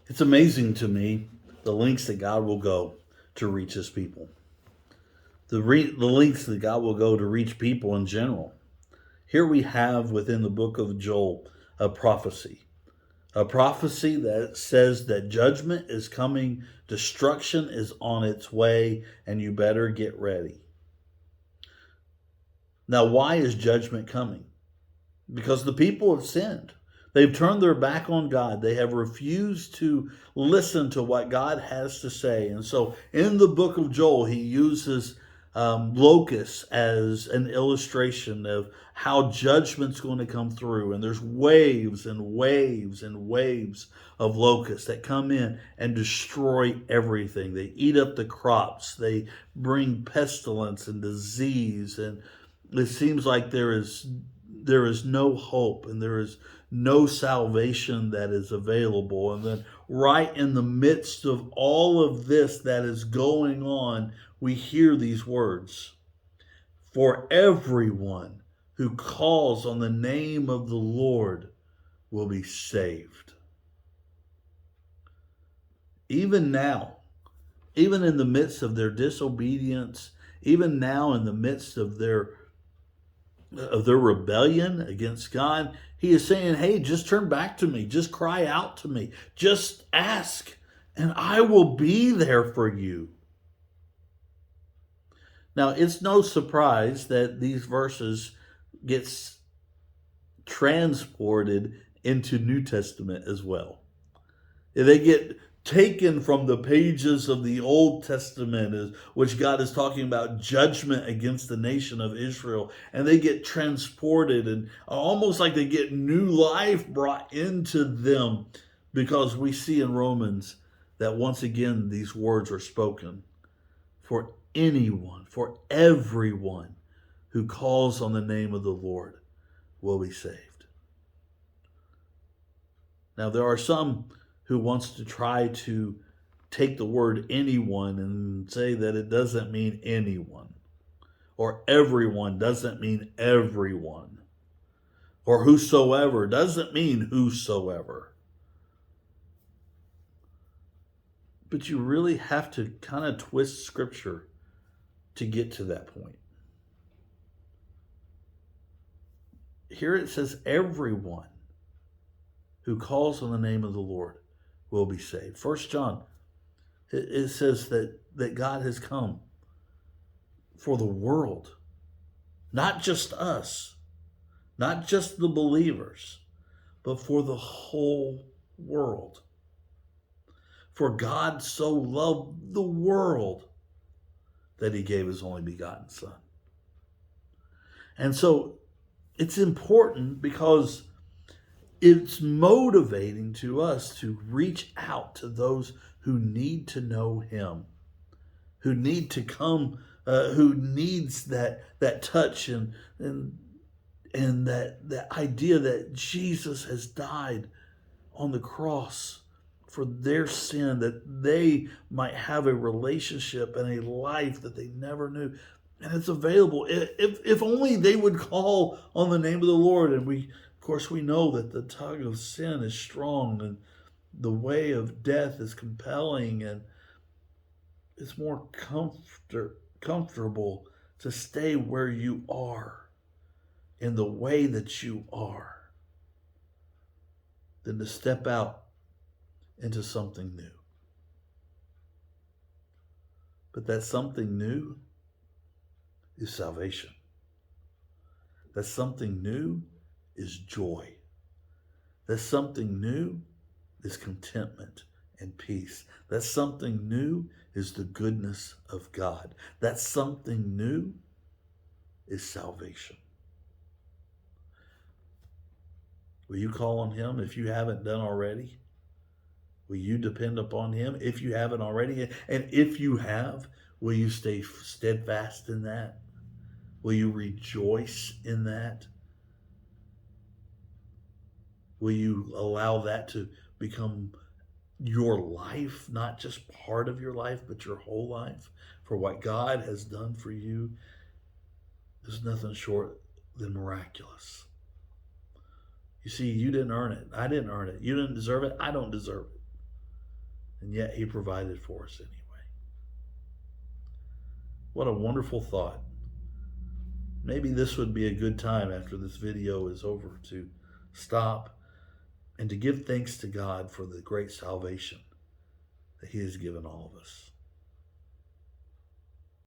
It's amazing to me the lengths that God will go to reach his people. The lengths that God will go to reach people in general. Here we have within the book of Joel a prophecy. A prophecy that says that judgment is coming, destruction is on its way, and you better get ready. Now, why is judgment coming? Because the people have sinned. They've turned their back on God. They have refused to listen to what God has to say. And so in the book of Joel, he uses locusts as an illustration of how judgment's going to come through. And there's waves and waves and waves of locusts that come in and destroy everything. They eat up the crops. They bring pestilence and disease. And it seems like there is no hope and there is no salvation that is available. And then right in the midst of all of this that is going on, we hear these words: for everyone who calls on the name of the Lord will be saved. Even now, even in the midst of their disobedience, even now in the midst of their rebellion against God, he is saying, hey, just turn back to me. Just cry out to me. Just ask, and I will be there for you. Now, it's no surprise that these verses gets transported into New Testament as well. They get taken from the pages of the Old Testament, which God is talking about judgment against the nation of Israel, and they get transported and almost like they get new life brought into them, because we see in Romans that once again these words are spoken: for anyone, for everyone who calls on the name of the Lord will be saved. Now, there are some who wants to try to take the word anyone and say that it doesn't mean anyone, or everyone doesn't mean everyone, or whosoever doesn't mean whosoever. But you really have to kind of twist scripture to get to that point. Here it says everyone who calls on the name of the Lord will be saved. First John, it says that God has come for the world, not just us, not just the believers, but for the whole world. For God so loved the world that he gave his only begotten Son. And so it's important because it's motivating to us to reach out to those who need to know him, who need to come, who needs that touch and that idea that Jesus has died on the cross for their sin, that they might have a relationship and a life that they never knew. And it's available. If only they would call on the name of the Lord. And of course, we know that the tug of sin is strong and the way of death is compelling, and it's more comfortable to stay where you are in the way that you are than to step out into something new. But that something new is salvation. That something new is joy. That something new is contentment and peace. That something new is the goodness of God. That something new is salvation. Will you call on him if you haven't done already? Will you depend upon him if you haven't already? And if you have, will you stay steadfast in that? Will you rejoice in that? Will you allow that to become your life, not just part of your life, but your whole life? For what God has done for you is nothing short than miraculous. You see, you didn't earn it. I didn't earn it. You didn't deserve it. I don't deserve it. And yet he provided for us anyway. What a wonderful thought. Maybe this would be a good time after this video is over to stop and to give thanks to God for the great salvation that he has given all of us.